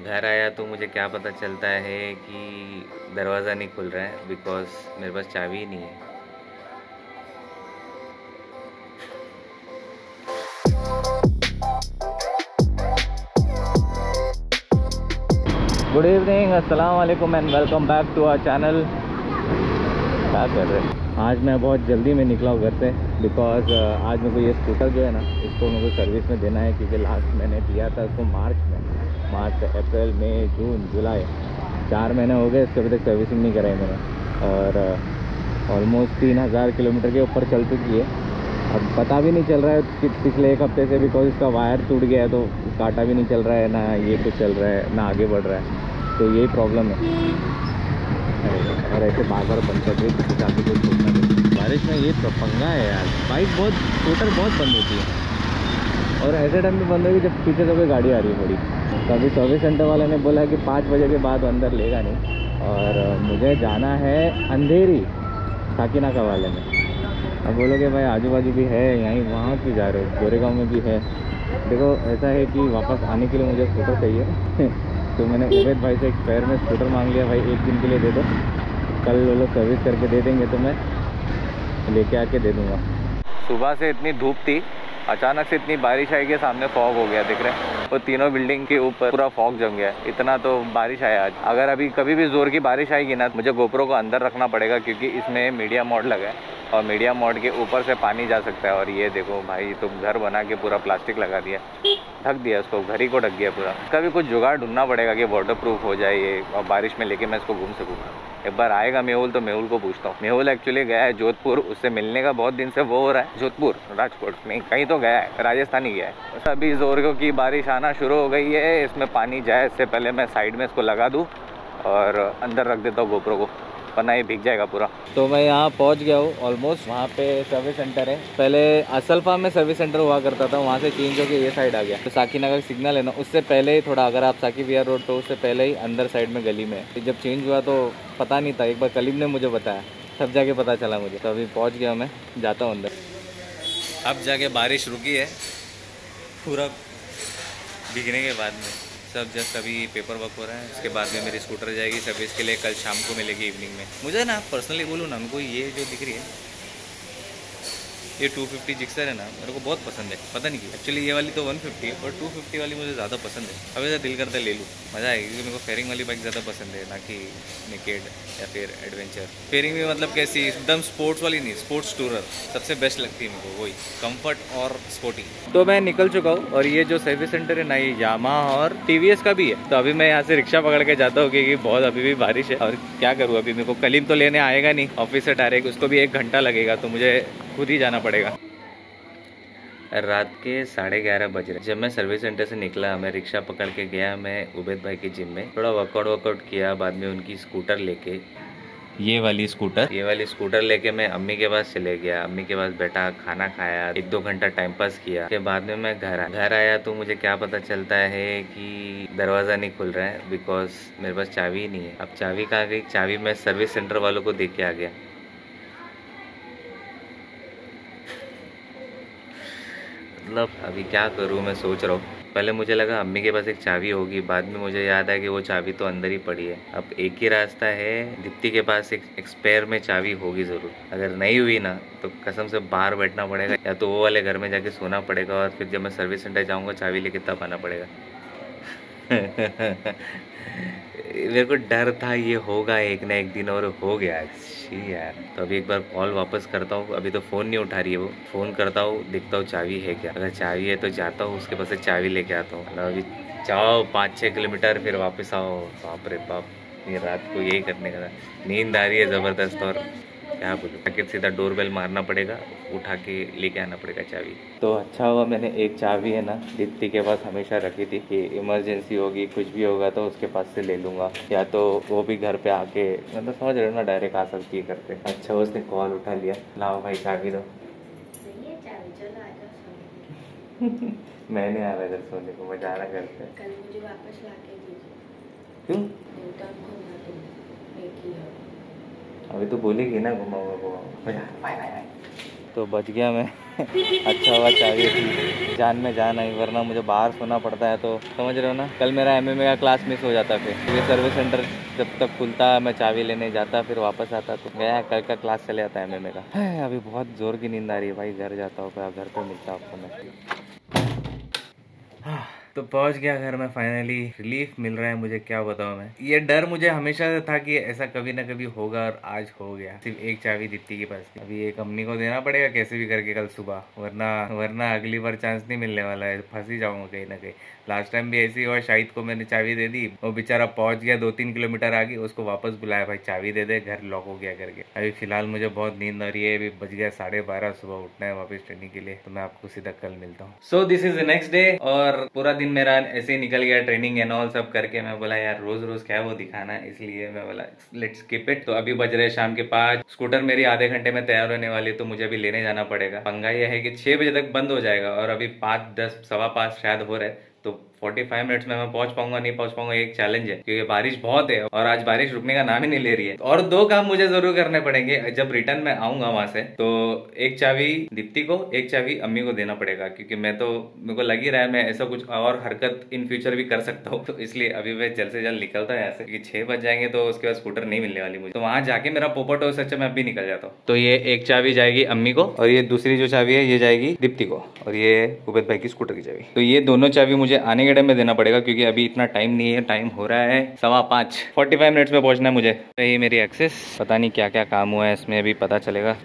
घर आया तो मुझे क्या पता चलता है कि दरवाज़ा नहीं खुल रहा है, बिकॉज़ मेरे पास चाबी ही नहीं है। गुड इवनिंग, अस्सलाम वालेकुम and welcome back to our channel. क्या कर रहे हैं? आज मैं बहुत जल्दी में निकला हूँ घर से, बिकॉज़ आज मेरे को ये स्कूटर जो है ना, इसको मेरे को सर्विस में देना है, क्योंकि लास्ट मैंने दिया था इसको मार्च अप्रैल मई जून जुलाई 4 महीने हो गए इसको, अभी तक सर्विसिंग नहीं कराई मैंने। और ऑलमोस्ट 3000 किलोमीटर के ऊपर चल चुकी है। अब पता भी नहीं चल रहा है कि पिछले एक हफ्ते से, बिकॉज इसका वायर टूट गया है, तो काटा भी नहीं चल रहा है, ना ये कुछ चल रहा है, ना आगे बढ़ रहा है। तो यही प्रॉब्लम है। और ऐसे बार बंद कर रही है, काफ़ी कुछ छूटना नहीं। बारिश में ये तो पंगा है यार, स्कूटर बहुत बंद होती है। और ऐसे टाइम में बंद होगी जब पीछे से कोई गाड़ी आ रही है बड़ी। तो अभी सर्विस सेंटर वाले ने बोला कि 5 बजे के बाद अंदर लेगा नहीं। और मुझे जाना है अंधेरी साकिनाका वाले में। अब बोलोगे भाई आजू बाजू भी है, यहीं वहाँ क्यों जा रहे हो, गोरेगांव में भी है। देखो ऐसा है कि वापस आने के लिए मुझे स्कूटर चाहिए तो मैंने उबैद भाई से एक स्पेयर में स्कूटर मांग लिया, भाई 1 दिन के लिए दे दो, कल वो लोग सर्विस करके दे देंगे तो मैं लेके आके दे दूँगा। सुबह से इतनी धूप थी, अचानक से इतनी बारिश आई कि सामने फॉग हो गया, दिख रहा है। वो तीनों बिल्डिंग के ऊपर पूरा फॉग जम गया, इतना तो बारिश आया आज। अगर अभी कभी भी ज़ोर की बारिश आएगी ना, मुझे गोप्रो को अंदर रखना पड़ेगा, क्योंकि इसमें मीडिया मोड लगा है और मीडिया मोड के ऊपर से पानी जा सकता है। और ये देखो भाई, तो घर बना के पूरा प्लास्टिक लगा दिया, ढक दिया उसको, घर ही को ढक गया पूरा। कभी कुछ जुगाड़ ढूंढना पड़ेगा कि वाटर प्रूफ हो जाए ये, और बारिश में लेके मैं इसको घूम सकूँ। एक बार आएगा मेहुल, तो मेहुल को पूछता हूँ। मेहुल एक्चुअली गया है जोधपुर, उससे मिलने का बहुत दिन से वो हो रहा है। जोधपुर, राजकोट नहीं, कहीं तो गया है, राजस्थान ही गया है। अभी जोरों की बारिश आना शुरू हो गई है, इसमें पानी जाए इससे पहले मैं साइड में इसको लगा दूँ और अंदर रख देता हूँ गोप्रो को, वरना ये भीग जाएगा पूरा। तो मैं यहाँ पहुँच गया हूँ ऑलमोस्ट। वहाँ पे सर्विस सेंटर है, पहले असलफा में सर्विस सेंटर हुआ करता था, वहाँ से चेंज होकर ये साइड आ गया। तो साकीनगर सिग्नल है ना, उससे पहले ही थोड़ा, अगर आप साकी विहार रोड, तो उससे पहले ही अंदर साइड में गली में है। जब चेंज हुआ तो पता नहीं था, एक बार कलीम ने मुझे बताया, तब जाके पता चला मुझे। तो अभी पहुँच गया मैं, जाता हूँ अंदर। अब जाके बारिश रुकी है पूरा भीगने के बाद में। सब जस्ट अभी पेपर वर्क हो रहा है, उसके बाद में मेरी स्कूटर जाएगी सर्विस के लिए, कल शाम को मिलेगी इवनिंग में। मुझे ना पर्सनली बोलूँ ना, उनको ये जो दिख रही है, ये 250 जिक्सर है ना, मेरे को बहुत पसंद है, पता नहीं क्यों। एक्चुअली ये वाली तो 150 है, पर 250 वाली मुझे ज़्यादा पसंद है। अब ऐसा दिल करता है ले लूँ, मज़ा आएगी, क्योंकि मेरे को फेयरिंग वाली बाइक ज़्यादा पसंद है, ना कि नेकेड या फिर एडवेंचर। फेयरिंग में मतलब कैसी, एकदम स्पोर्ट्स वाली नहीं, स्पोर्ट्स टूरर सबसे बेस्ट लगती है मेरे को, वही कंफर्ट और स्पोर्टी। तो मैं निकल चुका हूँ, और ये जो सर्विस सेंटर है ना, ये यामाहा और टीवीएस का भी है। तो अभी मैं यहाँ से रिक्शा पकड़ के जाता हूँ, क्योंकि बहुत अभी भी बारिश है। और क्या करूँ, अभी मेरे को कलीम तो लेने आएगा नहीं ऑफिस से डायरेक्ट, उसको भी 1 घंटा लगेगा, तो मुझे खुद ही जाना पड़ेगा। रात के 11:30 बज रहे। जब मैं सर्विस सेंटर से निकला, मैं रिक्शा पकड़ के गया मैं उबैद भाई की जिम में, थोड़ा वर्कआउट किया, बाद में उनकी स्कूटर लेके, ये वाली स्कूटर लेके मैं अम्मी के पास चले गया। अम्मी के पास बैठा, खाना खाया, 1-2 घंटा टाइम पास किया। के बाद में मैं घर आया तो मुझे क्या पता चलता है कि दरवाज़ा नहीं खुल रहा है, बिकॉज मेरे पास चाबी ही नहीं है। अब चाबी कहाँ गई? चाबी मैं सर्विस सेंटर वालों को दे के आ गया। मतलब अभी क्या करूँ, मैं सोच रहा हूँ। पहले मुझे लगा अम्मी के पास एक चाबी होगी, बाद में मुझे याद आया कि वो चाबी तो अंदर ही पड़ी है। अब एक ही रास्ता है, दीप्ति के पास एक स्पेयर में चाबी होगी ज़रूर। अगर नहीं हुई ना, तो कसम से बाहर बैठना पड़ेगा, या तो वो वाले घर में जाके सोना पड़ेगा, और फिर जब मैं सर्विस सेंटर जाऊँगा चाबी लेके तब आना पड़ेगा। मेरे को डर था ये होगा एक ना एक दिन, और हो गया। छी यार। तो अभी एक बार कॉल वापस करता हूँ, अभी तो फ़ोन नहीं उठा रही है वो। फ़ोन करता हूँ, देखता हूँ चाबी है क्या। अगर चाबी है तो जाता हूँ उसके पास से चाबी लेके आता हूँ। मतलब अभी जाओ 5-6 किलोमीटर, फिर वापस आओ। बाप रे बाप, ये रात को यही करने का था। नींद आ रही है ज़बरदस्त, और क्या बोलूँ, आके सीधा डोरबेल मारना पड़ेगा, उठा के लेके आना पड़ेगा चाबी। तो अच्छा हुआ मैंने एक चाबी है ना दीप्ति के पास हमेशा रखी थी, कि इमरजेंसी होगी, कुछ भी होगा तो उसके पास से ले लूँगा, या तो वो भी घर पे आके, मतलब समझ रहे हो ना, डायरेक्ट आ सकती है घर पे। अच्छा उसने कॉल उठा लिया, लाओ भाई चाबी दो। मैं नहीं आ रहा घर सोने को, मैं जा रहा घर पे। कल मुझे वापस लाके दीजिए। क्यों? अभी तो बोलेगी ना घुमाऊंगा। तो बच गया मैं अच्छा हुआ चाबी थी, जान में जान आई, वरना मुझे बाहर सोना पड़ता है। तो समझ रहे हो ना, कल मेरा MMA का क्लास मिस हो जाता। फिर ये सर्विस सेंटर जब तक खुलता मैं चाबी लेने जाता, फिर वापस आता। तो गया कल का क्लास चले जाता MMA का। अभी बहुत ज़ोर की नींद आ रही है भाई, घर जाता होगा, घर पर मिलता आपको मैं। तो पहुंच गया घर में फाइनली, रिलीफ मिल रहा है मुझे, क्या बताऊं मैं। ये डर मुझे हमेशा से था कि ऐसा कभी ना कभी होगा, और आज हो गया। सिर्फ एक चाबी दीप्ति के पास थी, अभी एक अम्मी को देना पड़ेगा कैसे भी करके कल सुबह, वरना अगली बार चांस नहीं मिलने वाला है, फंस ही जाऊंगा कहीं ना कहीं। लास्ट टाइम भी ऐसे ही हुआ, शाहिद को मैंने चाबी दे दी, वो बेचारा पहुंच गया 2-3 किलोमीटर आगे, उसको वापस बुलाया, भाई चाबी दे दे, घर लॉक हो गया करके। अभी फिलहाल मुझे बहुत नींद आ रही है, अभी बज गया 12:30, सुबह उठना है वापस ट्रेनिंग के लिए। तो मैं आपको सीधा कल मिलता हूँ। So this is the next day, और पूरा दिन मेरा ऐसे ही निकल गया ट्रेनिंग एंड ऑल सब करके। मैं बोला यार रोज रोज क्या वो दिखाना है, इसलिए मैं बोला लेट्स स्किप इट। तो अभी बज रहे शाम के 5, स्कूटर मेरी आधे घंटे में तैयार होने वाली है, तो मुझे अभी लेने जाना पड़ेगा। पंगा यह है कि 6 बजे तक बंद हो जाएगा, और अभी 5:10, 5:15 शायद हो रहे, तो 45 मिनट्स में मैं पहुंच पाऊंगा नहीं पहुंच पाऊंगा, एक चैलेंज है, क्योंकि बारिश बहुत है और आज बारिश रुकने का नाम ही नहीं ले रही है। और 2 काम मुझे जरूर करने पड़ेंगे जब रिटर्न में आऊंगा वहां से। तो एक चाबी दीप्ति को, एक चाबी अम्मी को देना पड़ेगा, क्योंकि मेरे को लग ही रहा है मैं ऐसा कुछ और हरकत इन फ्यूचर भी कर सकता हूँ। तो इसलिए अभी मैं जल्द से जल्द निकलता है यहाँ से, क्योंकि 6 बज जाएंगे तो उसके बाद स्कूटर नहीं मिलने वाली मुझे। तो वहां जाके मेरा पोपट हो, सच्चा मैं अभी निकल जाता हूँ। तो ये एक चाबी जाएगी अम्मी को, और ये दूसरी जो चाबी है ये जाएगी दीप्ति को, और ये उबैद भाई की स्कूटर की चाबी। तो ये दोनों चाबी मुझे आने के टाइम में देना पड़ेगा, क्योंकि अभी इतना टाइम नहीं है, टाइम हो रहा है 5:15, 45 मिनट्स में पहुंचना है मुझे। तो ये मेरी एक्सेस, पता नहीं क्या क्या काम हुआ है इसमें, अभी पता चलेगा।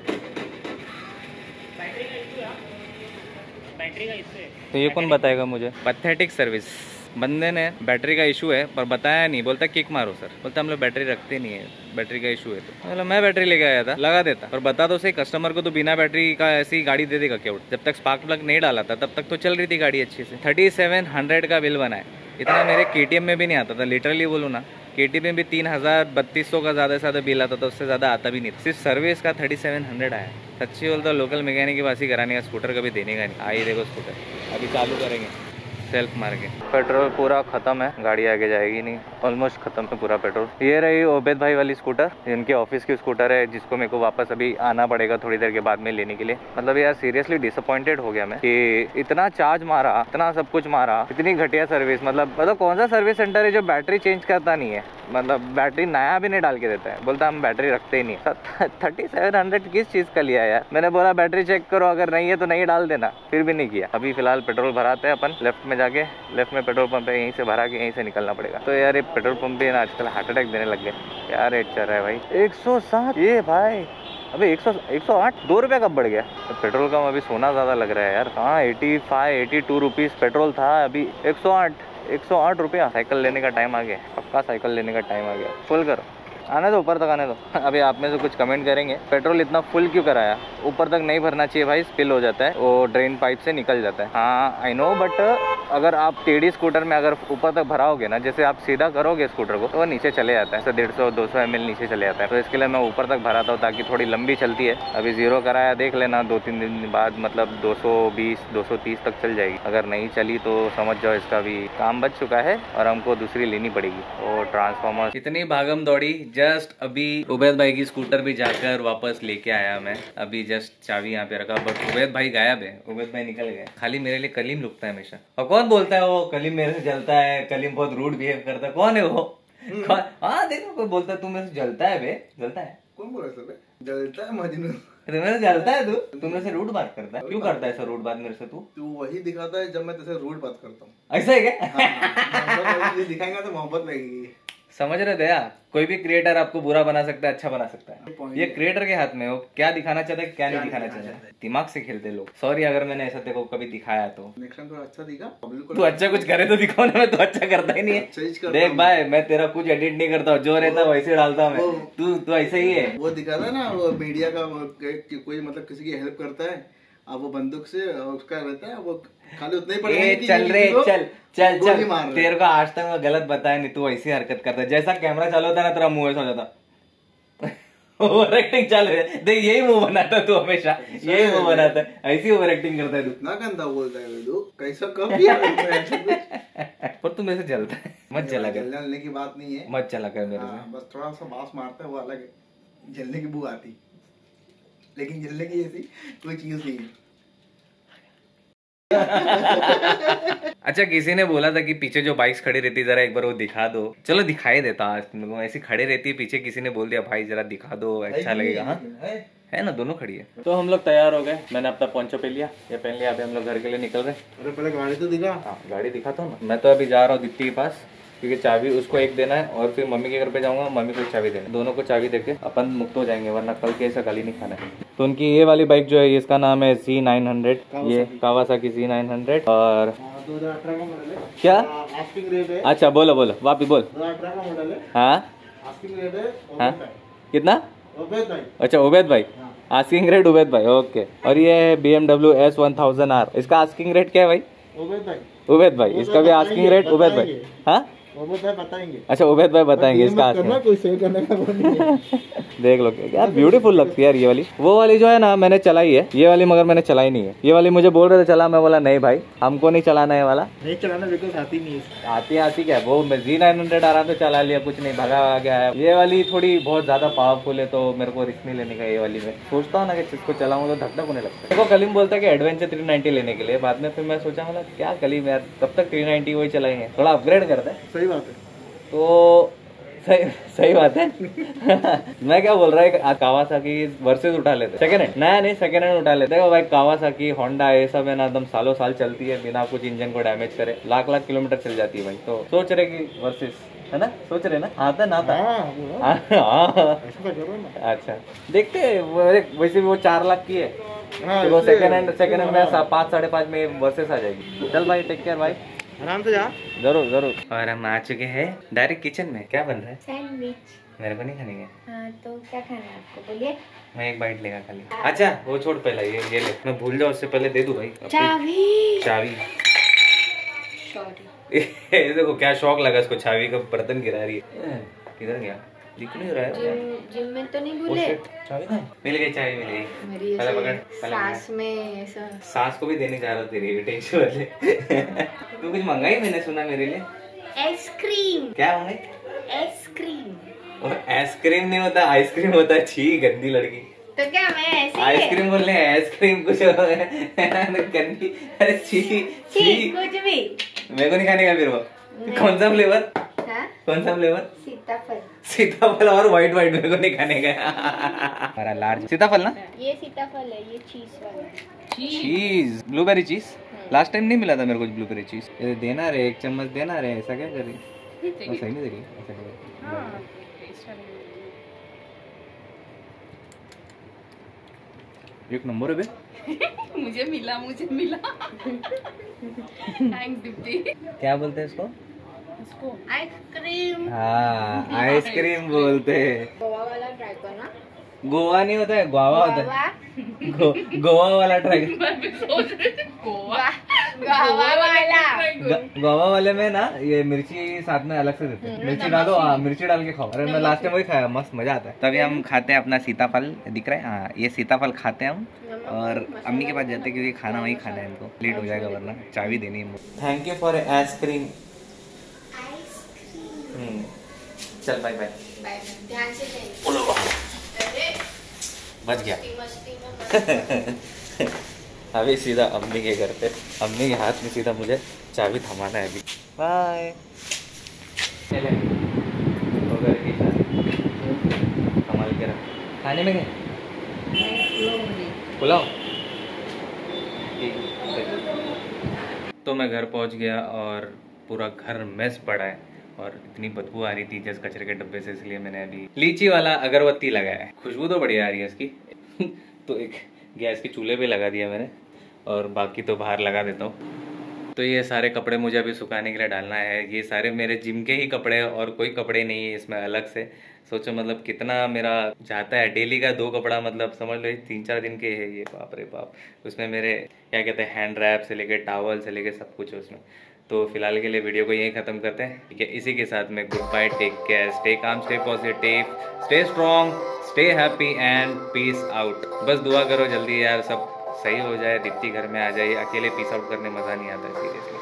तो ये कौन बताएगा मुझे? Pathetic service. बंदे ने बैटरी का इशू है पर बताया नहीं, बोलता किक मारो सर, बोलता हम लोग बैटरी रखते नहीं है, बैटरी का इशू है। तो मतलब मैं बैटरी लेके आया था, लगा देता, पर बता दो सही, कस्टमर को तो बिना बैटरी का ऐसी गाड़ी दे देगा क्या? जब तक स्पार्क प्लग नहीं डाला था तब तक तो चल रही थी गाड़ी अच्छे से। 3700 का बिल बना है, इतना मेरे KTM में भी नहीं आता था, लिटरली बोलूँ ना, KTM में भी 3000-3200 का ज़्यादा से ज़्यादा बिल आता था, उससे ज़्यादा आता भी नहीं। सिर्फ सर्विस का 3700 आया। सच्ची बोलता लोकल मैकेनिक के पास ही कराने का, स्कूटर कभी देने का नहीं। आई देखो स्कूटर अभी चालू करेंगे सेल्फ मार के। पेट्रोल पूरा खत्म है, गाड़ी आगे जाएगी नहीं, ऑलमोस्ट खत्म है पूरा पेट्रोल। ये रही उबैद भाई वाली स्कूटर, इनके ऑफिस की स्कूटर है, जिसको मेरे को वापस अभी आना पड़ेगा थोड़ी देर के बाद में लेने के लिए। मतलब यार सीरियसली डिसअपॉइंटेड हो गया मैं कि इतना चार्ज मारा, इतना सब कुछ मारा, इतनी घटिया सर्विस। मतलब कौन सा सर्विस सेंटर है जो बैटरी चेंज करता नहीं है, मतलब बैटरी नया भी नहीं डाल के देता है, बोलता हम बैटरी रखते ही नहीं। 3700 किस चीज़ का लिया यार? मैंने बोला बैटरी चेक करो, अगर नहीं है तो नहीं डाल देना, फिर भी नहीं किया। अभी फिलहाल पेट्रोल भराते हैं अपन, लेफ्ट में जाके, लेफ्ट में पेट्रोल पंप है, यहीं से भरा के यहीं से निकलना पड़ेगा। तो यार ये पेट्रोल पंप भी ना आजकल हार्ट अटैक देने लग गए। क्या रेट चल रहा है भाई? 107। ये भाई अभी 108, 2 रुपये कब बढ़ गया? तो पेट्रोल का अभी सोना ज़्यादा लग रहा है यार। कहाँ 85-82 रुपीज़ पेट्रोल था, अभी 108 रुपया। साइकिल लेने का टाइम आ गया, पक्का साइकिल लेने का टाइम आ गया। फुल करो, आने दो ऊपर तक आने दो। अभी आप में से कुछ कमेंट करेंगे पेट्रोल इतना फुल क्यों कराया? ऊपर तक नहीं भरना चाहिए भाई, स्पिल हो जाता है, वो ड्रेन पाइप से निकल जाता है। हाँ आई नो, बट अगर आप टेढ़ी स्कूटर में अगर ऊपर तक भराओगे ना, जैसे आप सीधा करोगे स्कूटर को, तो वो नीचे चले जाता है, 150-200 ml नीचे चले जाता है। तो इसके लिए मैं ऊपर तक भराता हूँ ताकि थोड़ी लंबी चलती है। अभी 0 कराया, देख लेना 2-3 दिन बाद मतलब 220-230 तक चल जाएगी। अगर नहीं चली तो समझ जाओ इसका भी काम बच चुका है और हमको दूसरी लेनी पड़ेगी। और ट्रांसफार्मर, इतनी भागम दौड़ी, जस्ट अभी उबैद भाई की स्कूटर भी जाकर वापस लेके आया मैं। अभी जस्ट चाबी यहाँ पे रखा, बट उबैद भाई गायब है, उबैद भाई निकल गए। खाली मेरे लिए कलीम लुकता है हमेशा। और कौन बोलता है वो कलीम मेरे से जलता है, कलीम बहुत रूड बिहेव करता है? कौन है वो? हाँ देखो कोई बोलता है तू मेरे से जलता है बे, जलता है। कौन बोल रहा है? जलता है मजनू, मेरे से जलता है तू मेरे से रूड बात करता है। क्यों करता है ऐसा रूड बात मेरे से? तू वही दिखाता है जब मैं तेरे से रूड बात करता हूँ। ऐसा है क्या? ये दिखाएगा तो मोहब्बत लगेगी। समझ रहे दया, कोई भी क्रिएटर आपको बुरा बना सकता है, अच्छा बना सकता है। ये क्रिएटर के हाथ में हो, क्या दिखाना चाहता है क्या नहीं दिखाना चाहता है। दिमाग से खेलते लोग। सॉरी अगर मैंने ऐसा देखो कभी दिखाया तो। नेक्स्ट टाइम थोड़ा अच्छा दिखा, तू अच्छा कुछ करे तो दिखाओ ना, मैं तो अच्छा करता ही नहीं है। देख भाई मैं तेरा कुछ एडिट नहीं करता, जो रहता वैसे डालता मैं। तू ऐसे ही है। वो दिखाता है ना, वो मीडिया का कोई मतलब किसी की हेल्प करता है, अब वो बंदूक से उसका रहता है, वो खाली उतना ही पड़ेगा। चल रे चल तेरे को आज तक मैं गलत बताया नहीं, तू ऐसी हरकत करता है। जैसा कैमरा चालू होता है ना तेरा मुंह ऐसा हो जाता। ओवर एक्टिंग चल रही है, देख यही मुंह बनाता तू, हमेशा यही मुंह बनाता है, ऐसी ओवर एक्टिंग करता है तू। ना गंदा बोलता है तू, कैसा कब किया? पर तू मेरे से जलता है, मत जला कर। जलने की बात नहीं है, मत जला कर मेरे से। बस थोड़ा सा बांस मारता है वो अलग है, जलने की बू आती, लेकिन जलने की ऐसी कोई चीज नहीं है। अच्छा, किसी ने बोला था कि पीछे जो बाइक्स खड़ी रहती जरा एक बार वो दिखा दो। चलो दिखाई देता आज तुमको, ऐसी खड़ी रहती है पीछे, किसी ने बोल दिया भाई जरा दिखा दो, अच्छा लगेगा। हाँ है ना, दोनों खड़ी है। तो हम लोग तैयार हो गए, मैंने अपना पोंचो पे लिया, ये पहन लिया, अभी हम लोग घर के लिए निकल रहे। अरे पहले गाड़ी तो दिखा। हाँ गाड़ी दिखाता हूँ ना। मैं तो अभी जा रहा हूँ दीप्ति के पास, क्योंकि चाबी उसको एक देना है और फिर मम्मी के घर पे जाऊंगा, मम्मी को चाबी देना, दोनों को चाबी देके अपन मुक्त हो जाएंगे, वरना कल के ऐसा गाली नहीं खाना है। तो उनकी ये वाली बाइक जो है इसका नाम है Z900, ये कावासाकी Z900। और 2018 का मॉडल है। क्या आस्किंग रेट है? अच्छा बोलो बोलो, वापस बोल। 2018 का मॉडल है। हाँ आस्किंग रेट है हाँ कितना? उबैद भाई। अच्छा उबैद भाई, आस्किंग रेट उबैद भाई, ओके। और ये है BMW S1000R, इसका आस्किंग रेट क्या है भाई? उबैद भाई, उबैद भाई, इसका भी आस्किंग रेट उबैद भाई। हाँ उबैद भाई बताएंगे। अच्छा उबैद भाई बताएंगे इसका करना, कोई सेल करने का वो नहीं है। देख लो यार, ब्यूटीफुल लगती है यार ये वाली। वो वाली जो है ना मैंने चलाई है, ये वाली मगर मैंने चलाई नहीं है। ये वाली मुझे बोल रहे थे चला, मैं बोला नहीं भाई हमको नहीं चलाना है वाला। नहीं चलाना बिल्कुल आती नहीं है। आती क्या, वो मैं Z900 आराम से चला लिया, कुछ नहीं, भगा आ गया है। ये वाली थोड़ी बहुत ज्यादा पावरफुल है, तो मेरे को रिस्क नहीं लेने का। ये वाली में सोचता हूँ ना कि जिसको चलाऊँ तो धक धक होने लगता है। देखो कलीम बोलता है कि एडवेंचर 390 लेने के लिए, बाद में फिर मैं सोचा मतलब क्या कलीम यार, कब तक 390 वही चलाएंगे, थोड़ा अपग्रेड करते हैं। सही बात है। तो सही बात है। मैं क्या बोल रहा है, कावासाकी वर्सेस उठा लेते, सेकंड हैंड, नया नहीं सेकंड हैंड उठा लेते। देखो भाई कावासाकी होंडा ये सब है ना, एकदम सालों साल चलती है बिना कुछ इंजन को डैमेज करे, लाख लाख किलोमीटर चल जाती है भाई। तो सोच रहे कि वर्सेस है ना, सोच रहे ना, आता ना आता। अच्छा देखते वैसे भी वो 4 लाख की है, तो वो सेकंड हैंड में 5 साढ़े 5 में वर्सेस आ जाएगी। चल भाई टेक केयर भाई, आराम से जा। जरूर जरूर। और हम आ चुके हैं डायरेक्ट किचन में। क्या बन रहा है? सैंडविच। मेरे को नहीं खाने का। हाँ तो क्या खाना है आपको, बोलिए। मैं एक बाइट लेगा खाली। अच्छा वो छोड़, पहले ये ले, मैं भूल जाऊँ उससे पहले दे दूँ भाई चाबी। सॉरी। देखो क्या शौक लगा इसको, चाबी का बर्तन गिरा रही है। किधर गया, दिख नहीं रहा है। जिम में तो नहीं भूले? चाबी कहाँ है? मिल गई चाबी, मिल गई। मेरी पहले पकड़, सास में ऐसा। सास को भी देने जा रहा तेरी टेंशन वाले। तू कुछ मंगाई मैंने सुना मेरे लिए? आइसक्रीम। क्या मंगाई? आइसक्रीम। आइसक्रीम नहीं होता, आइसक्रीम होता है। छी गंदी लड़की। तो क्या मैं ऐसे आइसक्रीम बोल रहे हैं, आइसक्रीम कुछ गंदी। अरे छी छी, कुछ भी मेरे को नहीं खाने का। फिर वो कौन सा फ्लेवर? कौन सा फ्लेवर? सीताफल। सीताफल और व्हाइट मेरे को नहीं खाने का। हमारा लार्ज सीताफल ना, ये सीताफल है, ये चीज वाला। चीज, ब्लूबेरी चीज। लास्ट टाइम नहीं मिला था मेरे को ब्लूबेरी चीज। ये देना रे, 1 चम्मच देना रे। ऐसा क्या कर रही? सही नहीं दे रही, ऐसा कर। एक नंबर है बे। मुझे मिला थैंक्स दीप्ति। क्या बोलते हैं इसको? आइसक्रीम। हाँ आइसक्रीम बोलते हैं। गोवा वाला ट्राई करना। गोवा नहीं होता है, गोवा होता है। गोवा वाला ट्राई। गोवा वाले में ना ये मिर्ची साथ में अलग से देते हैं। मिर्ची डालो, मिर्ची डाल के खाओ। अरे मैं लास्ट टाइम वही खाया, मस्त मजा आता है। तभी हम खाते हैं अपना सीताफल, दिख रहा है? हाँ ये सीताफल खाते हैं हम, और अम्मी के पास जाते हैं क्योंकि खाना वही खाना है इनको, लेट हो जाएगा वरना चाबी देनी है। Thank you for ice cream. चल बाय बाय। ध्यान से जाइए। बच गया। अभी सीधा अम्मी के घर पे, अम्मी के हाथ में सीधा मुझे चाबी थमाना है अभी। बाय। कमाल के रख। खाने में क्या? पुलाव। तो मैं घर पहुंच गया और पूरा घर मेस पड़ा है और इतनी बदबू आ रही थी जैसे कचरे के डब्बे से, इसलिए मैंने अभी लीची वाला अगरबत्ती लगाया है। खुशबू तो बढ़िया आ रही है इसकी। तो एक गैस के चूल्हे पे लगा दिया मैंने और बाकी तो बाहर लगा देता हूँ। तो ये सारे कपड़े मुझे अभी सुखाने के लिए डालना है। ये सारे मेरे जिम के ही कपड़े हैं और कोई कपड़े नहीं है इसमें अलग से। सोचो मतलब कितना मेरा जाता है, डेली का 2 कपड़ा, मतलब समझ लो 3-4 दिन के है ये। बाप रे बाप। उसमें मेरे क्या कहते हैं, हैंड रैप से लेके टावल से लेके सब कुछ है उसमें। तो फिलहाल के लिए वीडियो को यहीं ख़त्म करते हैं, ठीक है? इसी के साथ में goodbye, take care, stay calm, stay positive, stay strong, stay happy and peace out. बस दुआ करो जल्दी यार सब सही हो जाए, दीप्ति घर में आ जाए। अकेले पीस आउट करने मज़ा नहीं आता सीरियसली।